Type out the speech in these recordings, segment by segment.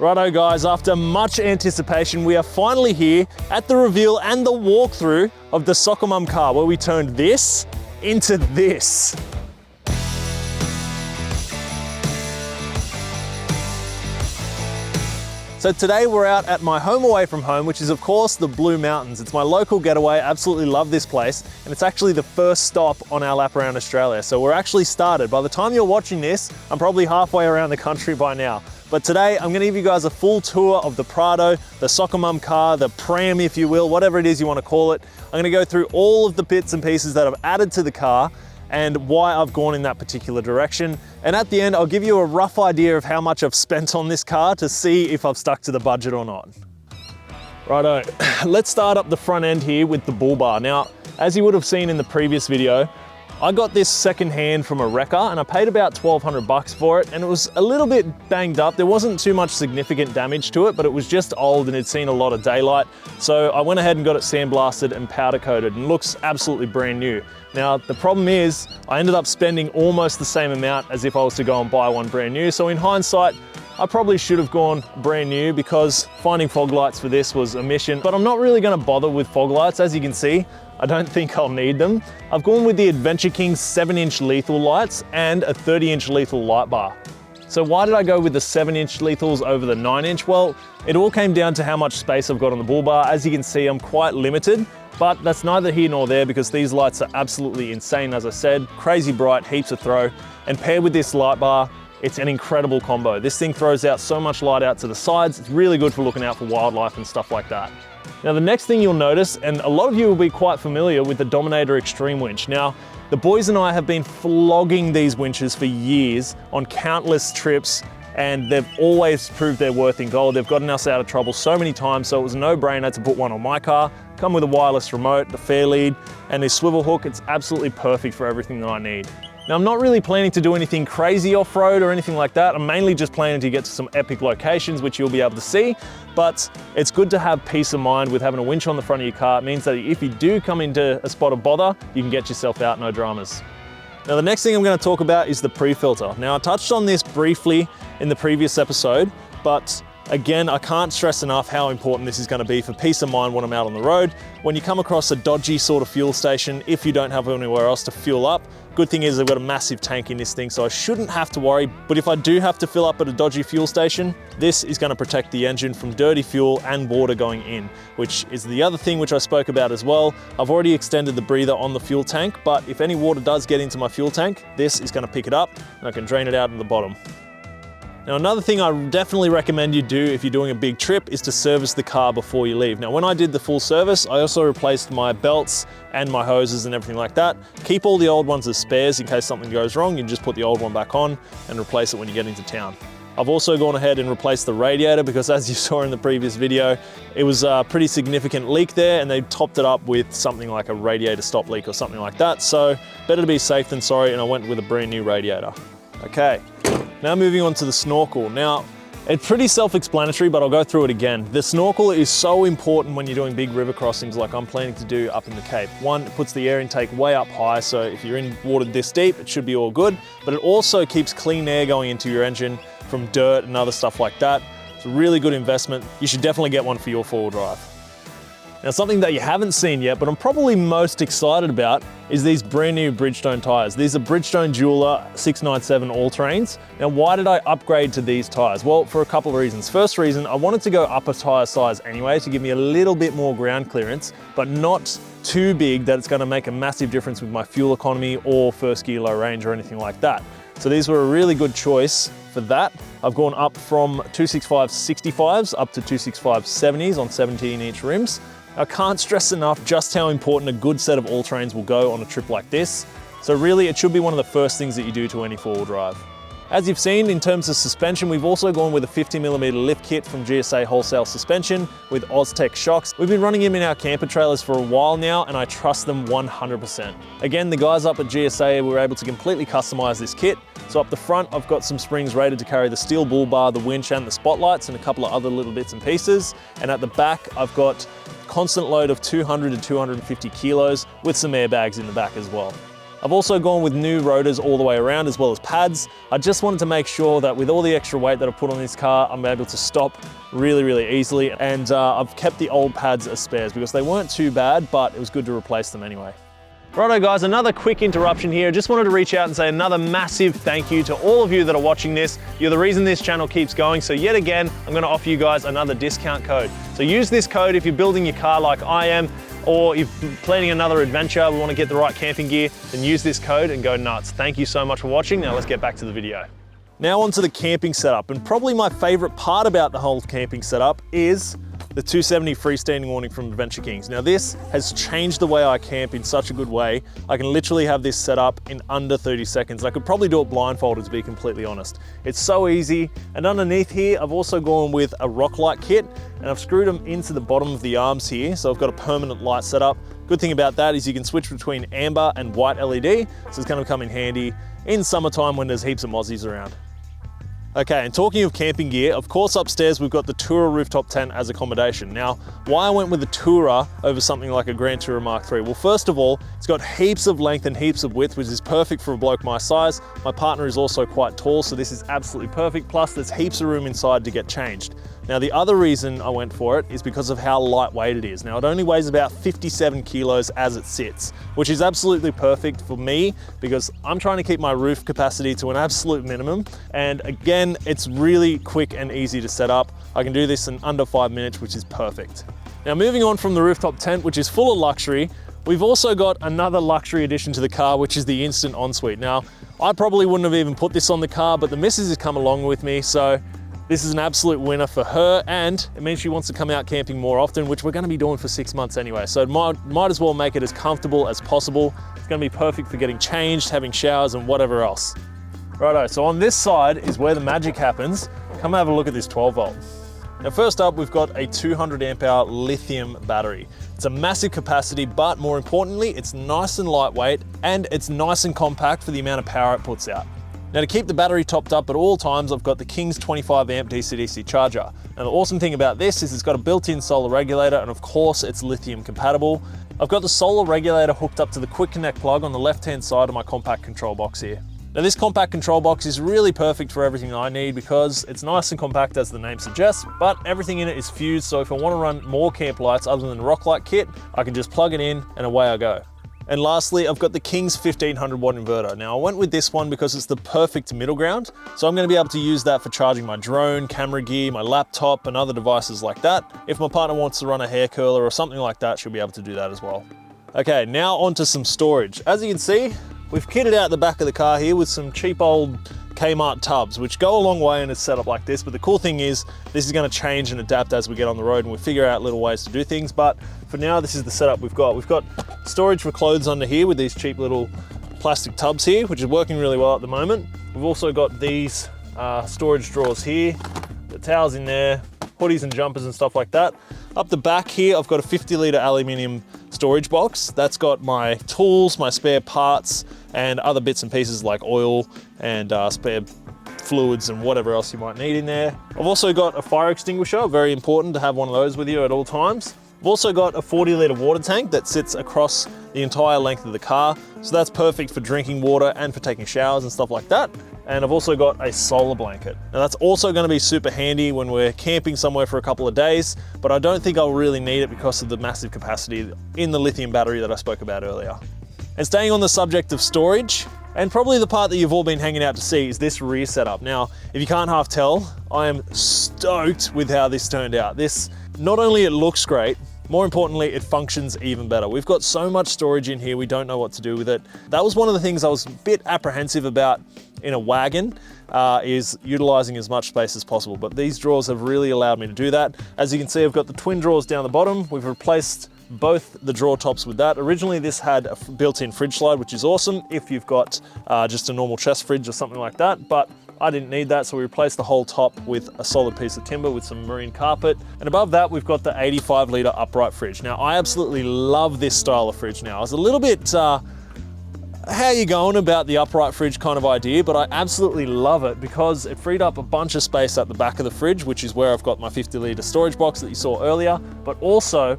Righto guys, after much anticipation, we are finally here at the reveal and the walkthrough of the Soccer Mum car, where we turned this into this. So today we're out at my home away from home, which is of course the Blue Mountains. It's my local getaway, absolutely love this place, and it's actually the first stop on our lap around Australia. So we're actually started. By the time you're watching this, I'm probably halfway around the country by now. But today I'm gonna give you guys a full tour of the Prado, the Soccer Mum car, the pram if you will, whatever it is you want to call it. I'm gonna go through all of the bits and pieces that I've added to the car and why I've gone in that particular direction. And at the end, I'll give you a rough idea of how much I've spent on this car to see if I've stuck to the budget or not. Righto, let's start up the front end here with the bull bar. Now, as you would have seen in the previous video, I got this secondhand from a wrecker and I paid about 1,200 bucks for it, and it was a little bit banged up. There wasn't too much significant damage to it, but it was just old and it'd seen a lot of daylight. So I went ahead and got it sandblasted and powder coated and looks absolutely brand new. Now, the problem is I ended up spending almost the same amount as if I was to go and buy one brand new. So in hindsight, I probably should have gone brand new because finding fog lights for this was a mission, but I'm not really gonna bother with fog lights. As you can see, I don't think I'll need them. I've gone with the Adventure King 7-inch lethal lights and a 30-inch lethal light bar. So why did I go with the 7-inch lethals over the 9-inch? Well, it all came down to how much space I've got on the bull bar. As you can see, I'm quite limited, but that's neither here nor there because these lights are absolutely insane, as I said, crazy bright, heaps of throw, and paired with this light bar, it's an incredible combo. This thing throws out so much light out to the sides. It's really good for looking out for wildlife and stuff like that. Now the next thing you'll notice, and a lot of you will be quite familiar with the Dominator Extreme winch. Now, the boys and I have been flogging these winches for years on countless trips, and they've always proved their worth in gold. They've gotten us out of trouble so many times, so it was a no-brainer to put one on my car. Come with a wireless remote, the fair lead, and this swivel hook. It's absolutely perfect for everything that I need. Now, I'm not really planning to do anything crazy off-road or anything like that. I'm mainly just planning to get to some epic locations, which you'll be able to see, but it's good to have peace of mind with having a winch on the front of your car. It means that if you do come into a spot of bother, you can get yourself out, no dramas. Now, the next thing I'm going to talk about is the pre-filter. Now, I touched on this briefly in the previous episode, but again, I can't stress enough how important this is going to be for peace of mind when I'm out on the road. When you come across a dodgy sort of fuel station, if you don't have anywhere else to fuel up, good thing is I've got a massive tank in this thing, so I shouldn't have to worry. But if I do have to fill up at a dodgy fuel station, this is going to protect the engine from dirty fuel and water going in, which is the other thing which I spoke about as well. I've already extended the breather on the fuel tank, but if any water does get into my fuel tank, this is going to pick it up and I can drain it out in the bottom. Now, another thing I definitely recommend you do if you're doing a big trip is to service the car before you leave. Now, when I did the full service, I also replaced my belts and my hoses and everything like that. Keep all the old ones as spares in case something goes wrong. You can just put the old one back on and replace it when you get into town. I've also gone ahead and replaced the radiator because, as you saw in the previous video, it was a pretty significant leak there and they topped it up with something like a radiator stop leak or something like that. So better to be safe than sorry, and I went with a brand new radiator. Okay. Now moving on to the snorkel. Now, it's pretty self-explanatory, but I'll go through it again. The snorkel is so important when you're doing big river crossings like I'm planning to do up in the Cape. One, it puts the air intake way up high, so if you're in water this deep, it should be all good, but it also keeps clean air going into your engine from dirt and other stuff like that. It's a really good investment. You should definitely get one for your four-wheel drive. Now, something that you haven't seen yet, but I'm probably most excited about, is these brand new Bridgestone tires. These are Bridgestone Jeweler 697 all-terrains. Now, why did I upgrade to these tires? Well, for a couple of reasons. First reason, I wanted to go up a tire size anyway to give me a little bit more ground clearance, but not too big that it's gonna make a massive difference with my fuel economy or first gear low range or anything like that. So these were a really good choice for that. I've gone up from 265 65s up to 265 70s on 17-inch rims. I can't stress enough just how important a good set of all-terrains will go on a trip like this. So really, it should be one of the first things that you do to any four-wheel drive. As you've seen, in terms of suspension, we've also gone with a 50mm lift kit from GSA Wholesale Suspension with Oztech shocks. We've been running them in our camper trailers for a while now, and I trust them 100%. Again, the guys up at GSA were able to completely customize this kit. So up the front, I've got some springs rated to carry the steel bull bar, the winch, and the spotlights, and a couple of other little bits and pieces. And at the back, I've got constant load of 200 to 250 kilos with some airbags in the back as well. I've also gone with new rotors all the way around as well as pads. I just wanted to make sure that with all the extra weight that I put on this car, I'm able to stop really, really easily. And I've kept the old pads as spares because they weren't too bad, but it was good to replace them anyway. Righto guys, another quick interruption here. Just wanted to reach out and say another massive thank you to all of you that are watching this. You're the reason this channel keeps going. So yet again, I'm gonna offer you guys another discount code. So use this code if you're building your car like I am, or if you're planning another adventure, we wanna get the right camping gear, then use this code and go nuts. Thank you so much for watching. Now let's get back to the video. Now onto the camping setup, and probably my favorite part about the whole camping setup is the 270 freestanding awning from Adventure Kings. Now this has changed the way I camp in such a good way. I can literally have this set up in under 30 seconds. I could probably do it blindfolded, to be completely honest. It's so easy. And underneath here, I've also gone with a rock light kit, and I've screwed them into the bottom of the arms here. So I've got a permanent light setup. Good thing about that is you can switch between amber and white LED. So it's gonna come in handy in summertime when there's heaps of mozzies around. Okay, and talking of camping gear, of course upstairs we've got the Tourer rooftop tent as accommodation. Now, why I went with the Tourer over something like a Grand Tourer Mark III? Well, first of all, it's got heaps of length and heaps of width, which is perfect for a bloke my size. My partner is also quite tall, so this is absolutely perfect. Plus, there's heaps of room inside to get changed. Now, the other reason I went for it is because of how lightweight it is. Now, it only weighs about 57 kilos as it sits, which is absolutely perfect for me because I'm trying to keep my roof capacity to an absolute minimum. And again, it's really quick and easy to set up. I can do this in under 5 minutes, which is perfect. Now, moving on from the rooftop tent, which is full of luxury, we've also got another luxury addition to the car, which is the instant ensuite. Now, I probably wouldn't have even put this on the car, but the missus has come along with me, so this is an absolute winner for her, and it means she wants to come out camping more often, which we're going to be doing for 6 months anyway. So might as well make it as comfortable as possible. It's going to be perfect for getting changed, having showers, and whatever else. Righto, so on this side is where the magic happens. Come have a look at this 12 volt. Now first up, we've got a 200 amp hour lithium battery. It's a massive capacity, but more importantly, it's nice and lightweight, and it's nice and compact for the amount of power it puts out. Now to keep the battery topped up at all times, I've got the King's 25 amp DC-DC charger. Now the awesome thing about this is it's got a built-in solar regulator, and of course it's lithium compatible. I've got the solar regulator hooked up to the quick connect plug on the left-hand side of my compact control box here. Now this compact control box is really perfect for everything I need because it's nice and compact as the name suggests, but everything in it is fused, so if I want to run more camp lights other than the rock light kit, I can just plug it in and away I go. And lastly, I've got the King's 1500 watt inverter. Now I went with this one because it's the perfect middle ground. So I'm gonna be able to use that for charging my drone, camera gear, my laptop, and other devices like that. If my partner wants to run a hair curler or something like that, she'll be able to do that as well. Okay, now onto some storage. As you can see, we've kitted out the back of the car here with some cheap old Kmart tubs, which go a long way and it's set up like this. But the cool thing is this is going to change and adapt as we get on the road and we figure out little ways to do things. But for now, this is the setup we've got. We've got storage for clothes under here with these cheap little plastic tubs here, which is working really well at the moment. We've also got these storage drawers here, the towels in there, hoodies and jumpers and stuff like that. Up the back here, I've got a 50-litre aluminium storage box. That's got my tools, my spare parts, and other bits and pieces like oil and spare fluids and whatever else you might need in there. I've also got a fire extinguisher, very important to have one of those with you at all times. I've also got a 40-litre water tank that sits across the entire length of the car. So that's perfect for drinking water and for taking showers and stuff like that. And I've also got a solar blanket. Now that's also going to be super handy when we're camping somewhere for a couple of days, but I don't think I'll really need it because of the massive capacity in the lithium battery that I spoke about earlier. And staying on the subject of storage, and probably the part that you've all been hanging out to see, is this rear setup. Now, if you can't half tell, I am stoked with how this turned out. This, not only it looks great, more importantly, it functions even better. We've got so much storage in here, we don't know what to do with it. That was one of the things I was a bit apprehensive about in a wagon, is utilizing as much space as possible. But these drawers have really allowed me to do that. As you can see, I've got the twin drawers down the bottom. We've replaced both the drawer tops with that. Originally, this had a built-in fridge slide, which is awesome if you've got just a normal chest fridge or something like that, but I didn't need that, so we replaced the whole top with a solid piece of timber with some marine carpet. And above that, we've got the 85-litre upright fridge. Now, I absolutely love this style of fridge now. I was a little bit, how you going about the upright fridge kind of idea, but I absolutely love it because it freed up a bunch of space at the back of the fridge, which is where I've got my 50-litre storage box that you saw earlier, but also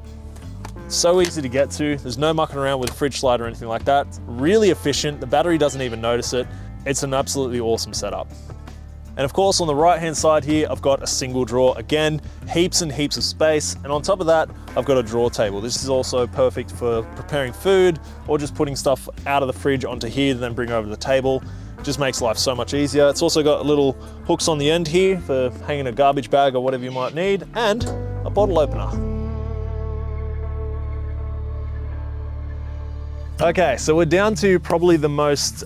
So easy to get to. There's no mucking around with a fridge slide or anything like that. Really efficient. The battery doesn't even notice it. It's an absolutely awesome setup. And of course, on the right-hand side here, I've got a single drawer. Again, heaps and heaps of space. And on top of that, I've got a drawer table. This is also perfect for preparing food or just putting stuff out of the fridge onto here and then bring over to the table. It just makes life so much easier. It's also got little hooks on the end here for hanging a garbage bag or whatever you might need, and a bottle opener. Okay, so we're down to probably the most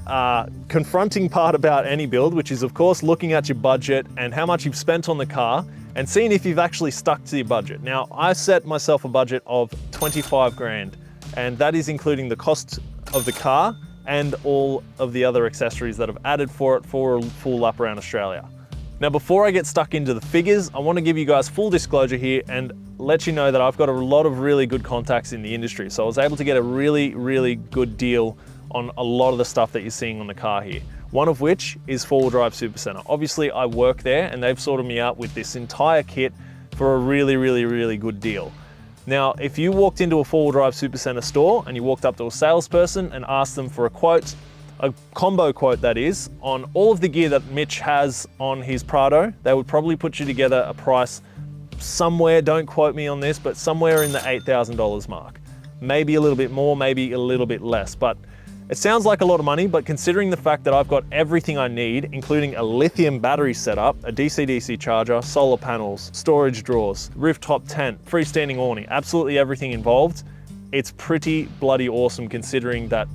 confronting part about any build, which is of course looking at your budget and how much you've spent on the car and seeing if you've actually stuck to your budget. Now, I set myself a budget of 25 grand, and that is including the cost of the car and all of the other accessories that I've added for it for a full lap around Australia. Now, before I get stuck into the figures, I want to give you guys full disclosure here and let you know that I've got a lot of really good contacts in the industry. So I was able to get a really, really good deal on a lot of the stuff that you're seeing on the car here. One of which is 4-wheel drive Supacentre. Obviously, I work there and they've sorted me out with this entire kit for a really, really, really good deal. Now, if you walked into a 4-wheel drive Supacentre store and you walked up to a salesperson and asked them for a quote, a combo quote that is, on all of the gear that Mitch has on his Prado, they would probably put you together a price somewhere, don't quote me on this, but somewhere in the $8,000 mark. Maybe a little bit more, maybe a little bit less, but it sounds like a lot of money, but considering the fact that I've got everything I need, including a lithium battery setup, a DC-DC charger, solar panels, storage drawers, rooftop tent, freestanding awning, absolutely everything involved, it's pretty bloody awesome considering that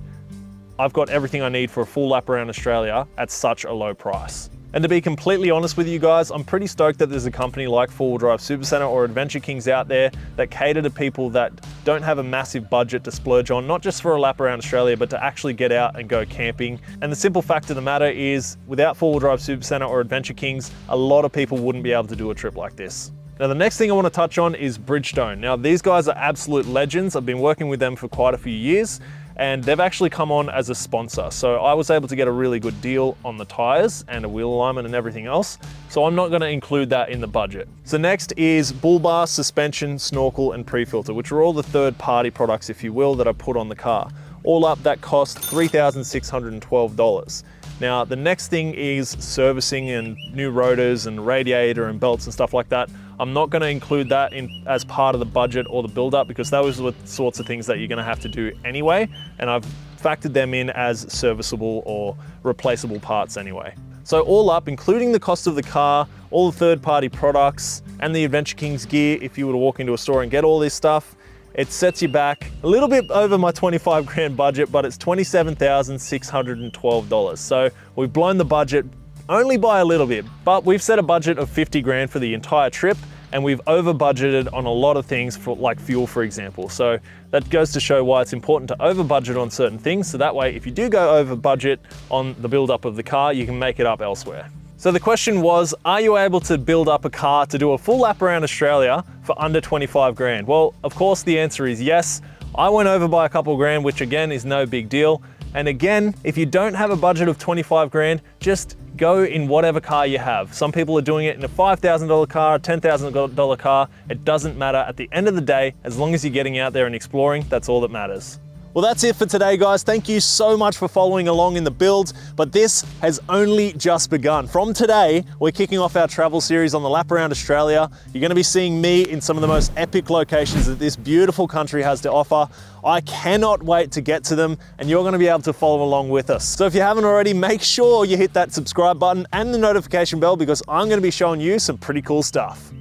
I've got everything I need for a full lap around Australia at such a low price. And to be completely honest with you guys, I'm pretty stoked that there's a company like 4-wheel drive Supacentre or Adventure Kings out there that cater to people that don't have a massive budget to splurge on, not just for a lap around Australia, but to actually get out and go camping. And the simple fact of the matter is, without 4-wheel drive Supacentre or Adventure Kings, a lot of people wouldn't be able to do a trip like this. Now, the next thing I want to touch on is Bridgestone. Now, these guys are absolute legends. I've been working with them for quite a few years, and they've actually come on as a sponsor. So I was able to get a really good deal on the tires and a wheel alignment and everything else. So I'm not going to include that in the budget. So next is bull bar, suspension, snorkel, and Prefilter, which are all the third-party products, if you will, that I put on the car. All up, that cost $3,612. Now, the next thing is servicing and new rotors and radiator and belts and stuff like that. I'm not going to include that in as part of the budget or the build-up because those are the sorts of things that you're going to have to do anyway, and I've factored them in as serviceable or replaceable parts anyway. So all up, including the cost of the car, all the third-party products, and the Adventure Kings gear, if you were to walk into a store and get all this stuff, it sets you back a little bit over my 25 grand budget, but it's $27,612. So we've blown the budget only by a little bit, but we've set a budget of 50 grand for the entire trip, and we've over budgeted on a lot of things, for like fuel, for example. So that goes to show why it's important to over budget on certain things. So that way, if you do go over budget on the build up of the car, you can make it up elsewhere. So the question was, are you able to build up a car to do a full lap around Australia for under 25 grand? Well, of course the answer is yes. I went over by a couple grand, which again is no big deal. And again, if you don't have a budget of 25 grand, just go in whatever car you have. Some people are doing it in a $5,000 car, a $10,000 car. It doesn't matter. At the end of the day, as long as you're getting out there and exploring, that's all that matters. Well, that's it for today, guys. Thank you so much for following along in the build, but this has only just begun. From today, we're kicking off our travel series on the lap around Australia. You're gonna be seeing me in some of the most epic locations that this beautiful country has to offer. I cannot wait to get to them, and you're gonna be able to follow along with us. So if you haven't already, make sure you hit that subscribe button and the notification bell because I'm gonna be showing you some pretty cool stuff.